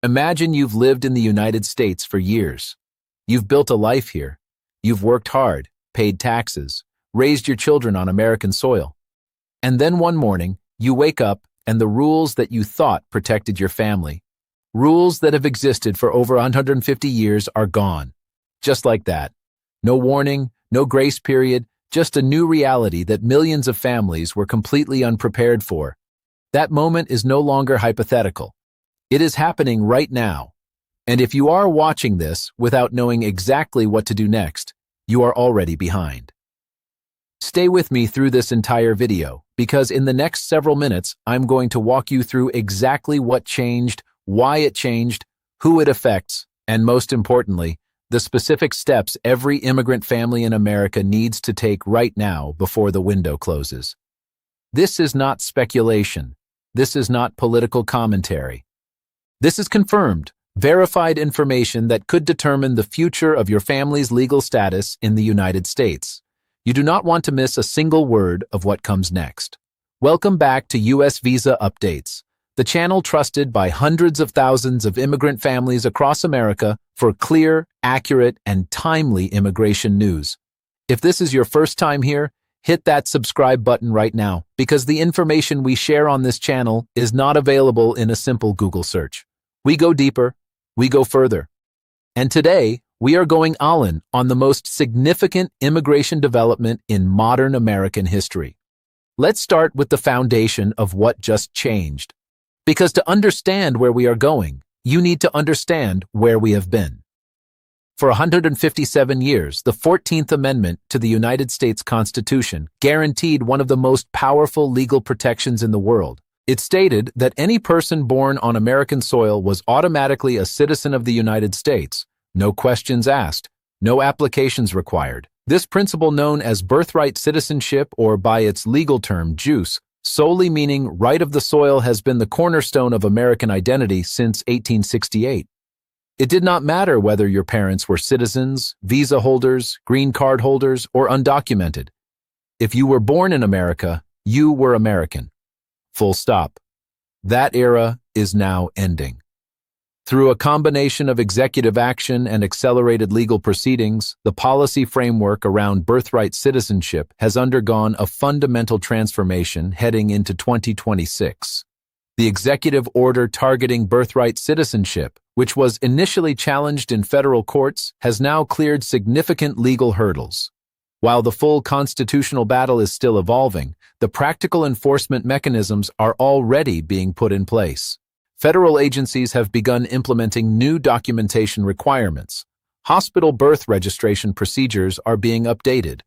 Imagine you've lived in the United States for years. You've built a life here. You've worked hard, paid taxes, raised your children on American soil. And then one morning, you wake up and the rules that you thought protected your family, rules that have existed for over 150 years, are gone. Just like that. No warning, no grace period, just a new reality that millions of families were completely unprepared for. That moment is no longer hypothetical. It is happening right now. And if you are watching this without knowing exactly what to do next, you are already behind. Stay with me through this entire video, because in the next several minutes, I'm going to walk you through exactly what changed, why it changed, who it affects, and most importantly, the specific steps every immigrant family in America needs to take right now before the window closes. This is not speculation. This is not political commentary. This is confirmed, verified information that could determine the future of your family's legal status in the United States. You do not want to miss a single word of what comes next. Welcome back to U.S. Visa Updates, the channel trusted by hundreds of thousands of immigrant families across America for clear, accurate, and timely immigration news. If this is your first time here, hit that subscribe button right now, because the information we share on this channel is not available in a simple Google search. We go deeper, we go further. And today, we are going all in on the most significant immigration development in modern American history. Let's start with the foundation of what just changed. Because to understand where we are going, you need to understand where we have been. For 157 years, the 14th Amendment to the United States Constitution guaranteed one of the most powerful legal protections in the world. It stated that any person born on American soil was automatically a citizen of the United States. No questions asked, no applications required. This principle, known as Birthright Citizenship, or by its legal term, JUICE, solely meaning right of the soil, has been the cornerstone of American identity since 1868. It did not matter whether your parents were citizens, visa holders, green card holders, or undocumented. If you were born in America, you were American. Full stop. That era is now ending. Through a combination of executive action and accelerated legal proceedings, the policy framework around birthright citizenship has undergone a fundamental transformation heading into 2026. The executive order targeting birthright citizenship, which was initially challenged in federal courts, has now cleared significant legal hurdles. While the full constitutional battle is still evolving, the practical enforcement mechanisms are already being put in place. Federal agencies have begun implementing new documentation requirements. Hospital birth registration procedures are being updated.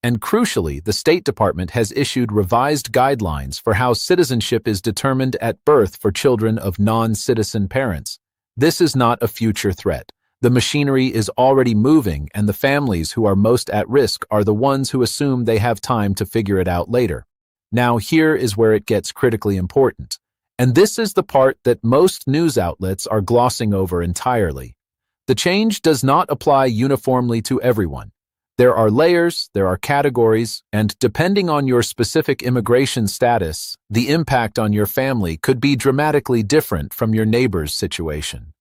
And crucially, the State Department has issued revised guidelines for how citizenship is determined at birth for children of non-citizen parents. This is not a future threat. The machinery is already moving, and the families who are most at risk are the ones who assume they have time to figure it out later. Now, here is where it gets critically important. And this is the part that most news outlets are glossing over entirely. The change does not apply uniformly to everyone. There are layers, there are categories, and depending on your specific immigration status, the impact on your family could be dramatically different from your neighbor's situation.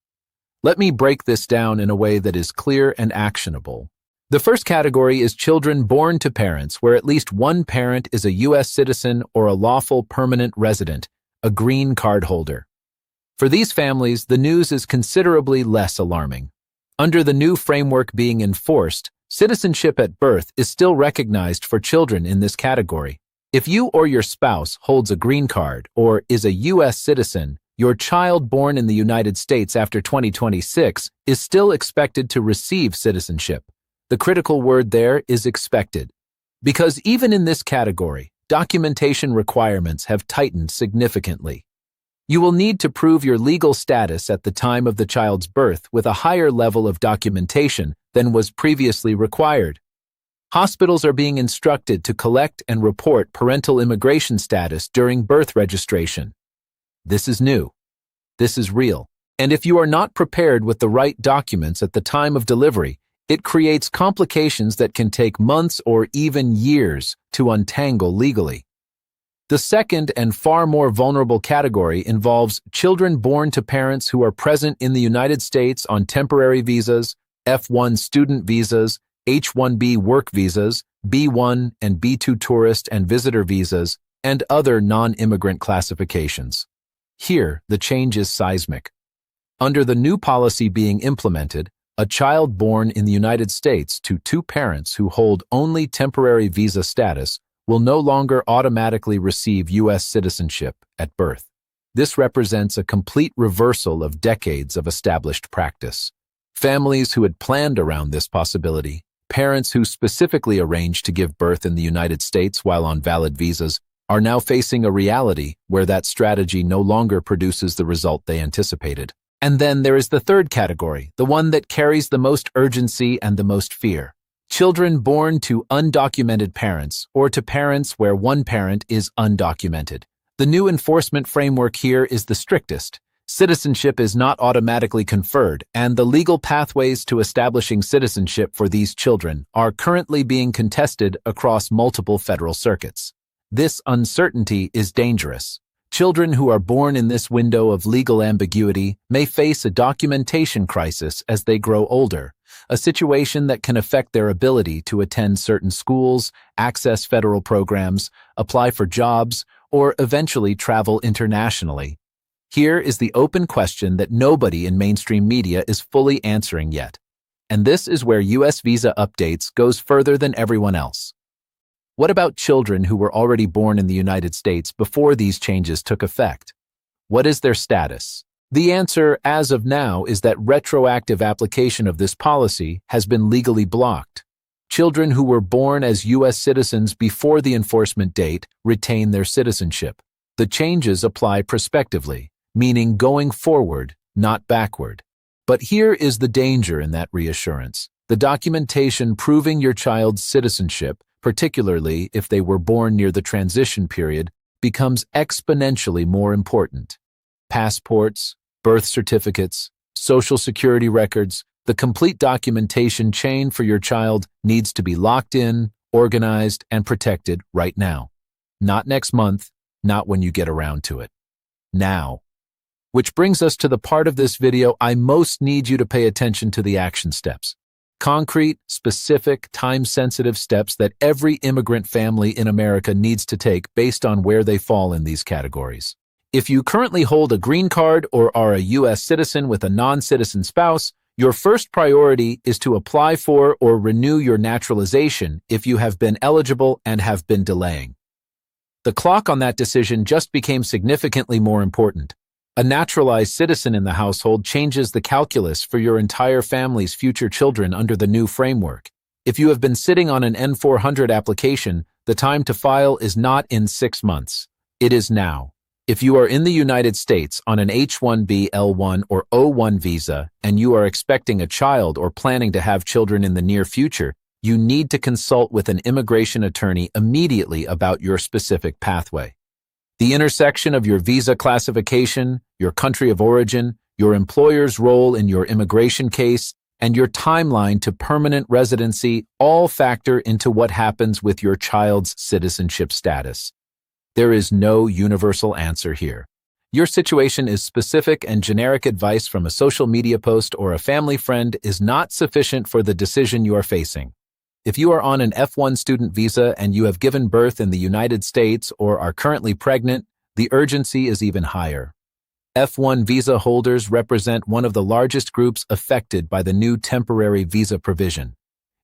Let me break this down in a way that is clear and actionable. The first category is children born to parents where at least one parent is a U.S. citizen or a lawful permanent resident, a green card holder. For these families, the news is considerably less alarming. Under the new framework being enforced, citizenship at birth is still recognized for children in this category. If you or your spouse holds a green card or is a U.S. citizen, your child born in the United States after 2026 is still expected to receive citizenship. The critical word there is expected. Because even in this category, documentation requirements have tightened significantly. You will need to prove your legal status at the time of the child's birth with a higher level of documentation than was previously required. Hospitals are being instructed to collect and report parental immigration status during birth registration. This is new. This is real. And if you are not prepared with the right documents at the time of delivery, it creates complications that can take months or even years to untangle legally. The second and far more vulnerable category involves children born to parents who are present in the United States on temporary visas, F1 student visas, H-1B work visas, B-1 and B-2 tourist and visitor visas, and other non-immigrant classifications. Here, the change is seismic. Under the new policy being implemented, a child born in the United States to two parents who hold only temporary visa status will no longer automatically receive U.S. citizenship at birth. This represents a complete reversal of decades of established practice. Families who had planned around this possibility, parents who specifically arranged to give birth in the United States while on valid visas, are now facing a reality where that strategy no longer produces the result they anticipated. And then there is the third category, the one that carries the most urgency and the most fear. Children born to undocumented parents or to parents where one parent is undocumented. The new enforcement framework here is the strictest. Citizenship is not automatically conferred, and the legal pathways to establishing citizenship for these children are currently being contested across multiple federal circuits. This uncertainty is dangerous. Children who are born in this window of legal ambiguity may face a documentation crisis as they grow older, a situation that can affect their ability to attend certain schools, access federal programs, apply for jobs, or eventually travel internationally. Here is the open question that nobody in mainstream media is fully answering yet. And this is where U.S. visa updates goes further than everyone else. What about children who were already born in the United States before these changes took effect? What is their status? The answer, as of now, is that retroactive application of this policy has been legally blocked. Children who were born as U.S. citizens before the enforcement date retain their citizenship. The changes apply prospectively, meaning going forward, not backward. But here is the danger in that reassurance. The documentation proving your child's citizenship, particularly if they were born near the transition period, becomes exponentially more important. Passports, birth certificates, social security records, the complete documentation chain for your child needs to be locked in, organized, and protected right now. Not next month, not when you get around to it. Now. Which brings us to the part of this video I most need you to pay attention to: the action steps. Concrete, specific, time-sensitive steps that every immigrant family in America needs to take based on where they fall in these categories. If you currently hold a green card or are a U.S. citizen with a non-citizen spouse, your first priority is to apply for or renew your naturalization if you have been eligible and have been delaying. The clock on that decision just became significantly more important. A naturalized citizen in the household changes the calculus for your entire family's future children under the new framework. If you have been sitting on an N-400 application, the time to file is not in 6 months. It is now. If you are in the United States on an H-1B, L-1, or O-1 visa, and you are expecting a child or planning to have children in the near future, you need to consult with an immigration attorney immediately about your specific pathway. The intersection of your visa classification, your country of origin, your employer's role in your immigration case, and your timeline to permanent residency all factor into what happens with your child's citizenship status. There is no universal answer here. Your situation is specific, and generic advice from a social media post or a family friend is not sufficient for the decision you are facing. If you are on an F1 student visa and you have given birth in the United States or are currently pregnant, the urgency is even higher. F1 visa holders represent one of the largest groups affected by the new temporary visa provision.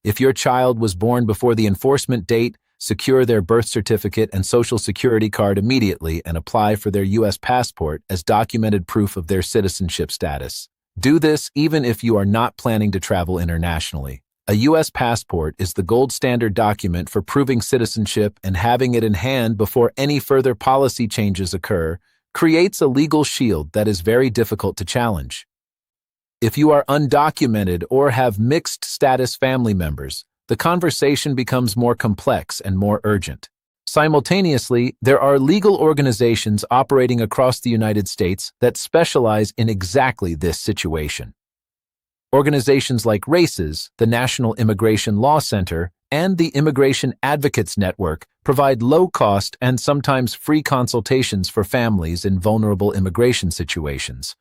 If your child was born before the enforcement date, secure their birth certificate and social security card immediately and apply for their U.S. passport as documented proof of their citizenship status. Do this even if you are not planning to travel internationally. A U.S. passport is the gold standard document for proving citizenship, and having it in hand before any further policy changes occur creates a legal shield that is very difficult to challenge. If you are undocumented or have mixed status family members, the conversation becomes more complex and more urgent. Simultaneously, there are legal organizations operating across the United States that specialize in exactly this situation. Organizations like RACES, the National Immigration Law Center, and the Immigration Advocates Network provide low-cost and sometimes free consultations for families in vulnerable immigration situations.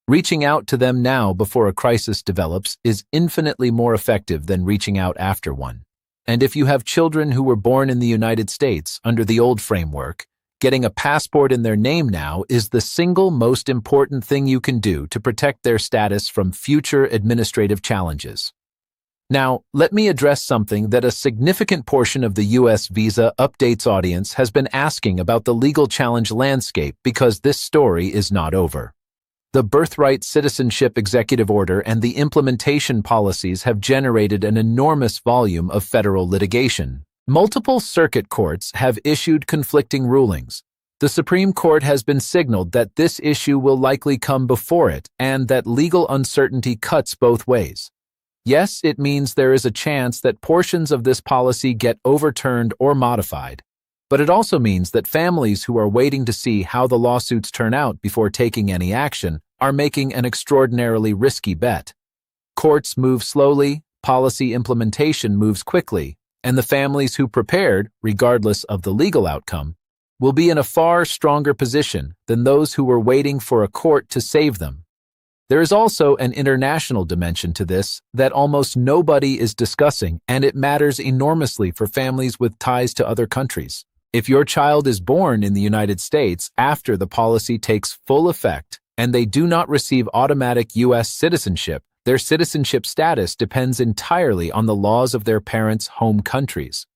Reaching out to them now before a crisis develops is infinitely more effective than reaching out after one. And if you have children who were born in the United States under the old framework, getting a passport in their name now is the single most important thing you can do to protect their status from future administrative challenges. Now, let me address something that a significant portion of the U.S. Visa Updates audience has been asking about the legal challenge landscape because this story is not over. The Birthright Citizenship Executive Order and the implementation policies have generated an enormous volume of federal litigation. Multiple circuit courts have issued conflicting rulings. The Supreme Court has been signaled that this issue will likely come before it and that legal uncertainty cuts both ways. Yes, it means there is a chance that portions of this policy get overturned or modified, but it also means that families who are waiting to see how the lawsuits turn out before taking any action are making an extraordinarily risky bet. Courts move slowly, policy implementation moves quickly, and the families who prepared, regardless of the legal outcome, will be in a far stronger position than those who were waiting for a court to save them. There is also an international dimension to this that almost nobody is discussing, and it matters enormously for families with ties to other countries. If your child is born in the United States after the policy takes full effect and they do not receive automatic U.S. citizenship, their citizenship status depends entirely on the laws of their parents' home countries.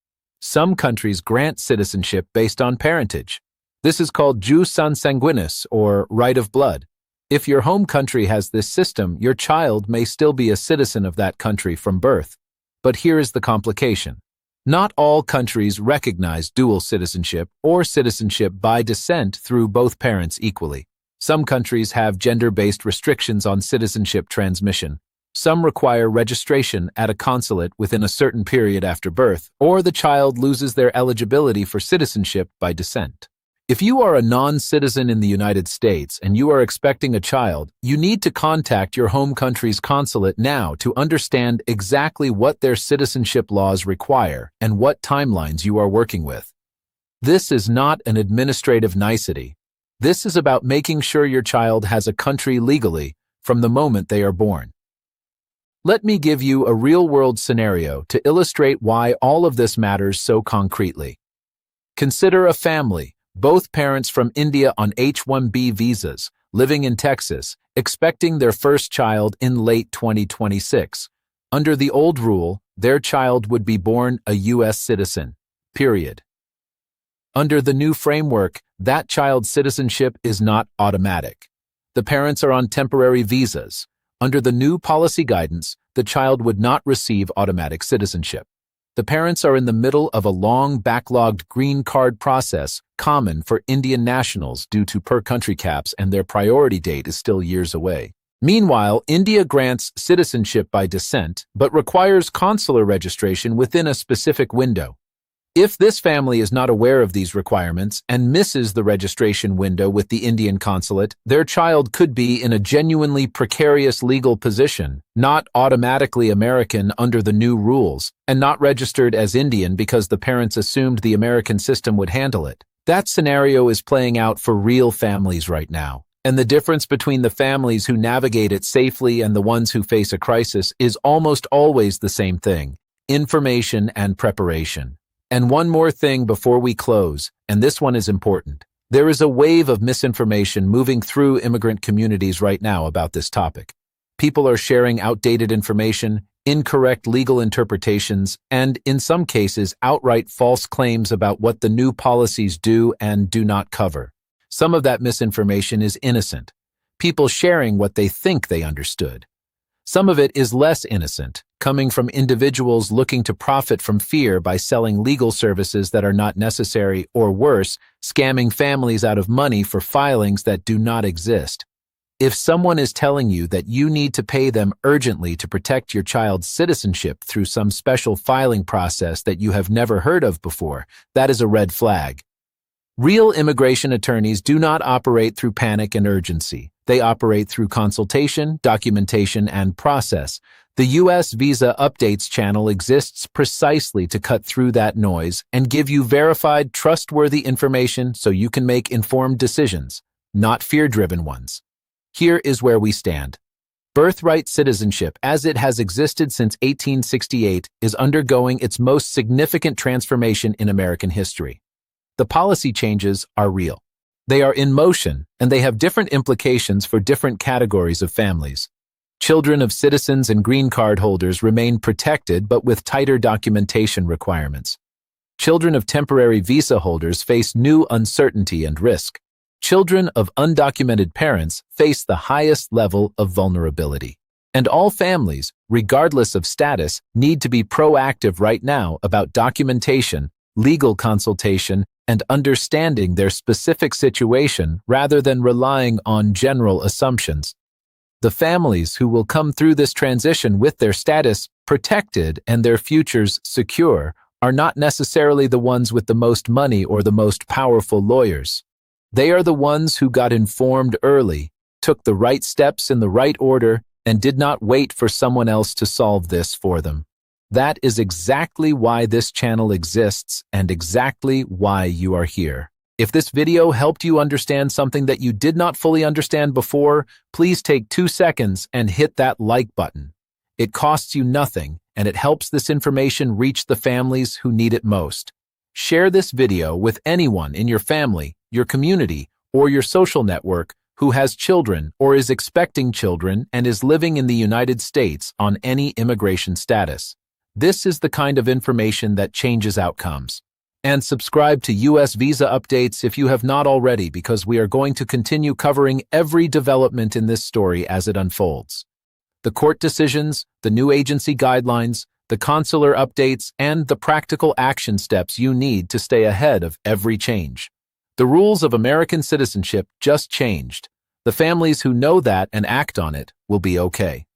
Some countries grant citizenship based on parentage. This is called jus sanguinis, or right of blood. If your home country has this system, your child may still be a citizen of that country from birth. But here is the complication. Not all countries recognize dual citizenship or citizenship by descent through both parents equally. Some countries have gender-based restrictions on citizenship transmission. Some require registration at a consulate within a certain period after birth, or the child loses their eligibility for citizenship by descent. If you are a non-citizen in the United States and you are expecting a child, you need to contact your home country's consulate now to understand exactly what their citizenship laws require and what timelines you are working with. This is not an administrative nicety. This is about making sure your child has a country legally from the moment they are born. Let me give you a real-world scenario to illustrate why all of this matters so concretely. Consider a family, both parents from India on H-1B visas, living in Texas, expecting their first child in late 2026. Under the old rule, their child would be born a U.S. citizen, period. Under the new framework, that child's citizenship is not automatic. The parents are on temporary visas. Under the new policy guidance, the child would not receive automatic citizenship. The parents are in the middle of a long, backlogged green card process common for Indian nationals due to per-country caps, and their priority date is still years away. Meanwhile, India grants citizenship by descent, but requires consular registration within a specific window. If this family is not aware of these requirements and misses the registration window with the Indian consulate, their child could be in a genuinely precarious legal position, not automatically American under the new rules, and not registered as Indian because the parents assumed the American system would handle it. That scenario is playing out for real families right now, and the difference between the families who navigate it safely and the ones who face a crisis is almost always the same thing: information and preparation. And one more thing before we close, and this one is important. There is a wave of misinformation moving through immigrant communities right now about this topic. People are sharing outdated information, incorrect legal interpretations, and, in some cases, outright false claims about what the new policies do and do not cover. Some of that misinformation is innocent, people sharing what they think they understood. Some of it is less innocent, coming from individuals looking to profit from fear by selling legal services that are not necessary, or worse, scamming families out of money for filings that do not exist. If someone is telling you that you need to pay them urgently to protect your child's citizenship through some special filing process that you have never heard of before, that is a red flag. Real immigration attorneys do not operate through panic and urgency. They operate through consultation, documentation, and process. The U.S. Visa Updates channel exists precisely to cut through that noise and give you verified, trustworthy information so you can make informed decisions, not fear-driven ones. Here is where we stand. Birthright citizenship, as it has existed since 1868, is undergoing its most significant transformation in American history. The policy changes are real. They are in motion, and they have different implications for different categories of families. Children of citizens and green card holders remain protected but with tighter documentation requirements. Children of temporary visa holders face new uncertainty and risk. Children of undocumented parents face the highest level of vulnerability. And all families, regardless of status, need to be proactive right now about documentation, legal consultation, and understanding their specific situation rather than relying on general assumptions. The families who will come through this transition with their status protected and their futures secure are not necessarily the ones with the most money or the most powerful lawyers. They are the ones who got informed early, took the right steps in the right order, and did not wait for someone else to solve this for them. That is exactly why this channel exists and exactly why you are here. If this video helped you understand something that you did not fully understand before, please take 2 seconds and hit that like button. It costs you nothing, and it helps this information reach the families who need it most. Share this video with anyone in your family, your community, or your social network who has children or is expecting children and is living in the United States on any immigration status. This is the kind of information that changes outcomes. And subscribe to U.S. Visa Updates if you have not already, because we are going to continue covering every development in this story as it unfolds. The court decisions, the new agency guidelines, the consular updates, and the practical action steps you need to stay ahead of every change. The rules of American citizenship just changed. The families who know that and act on it will be okay.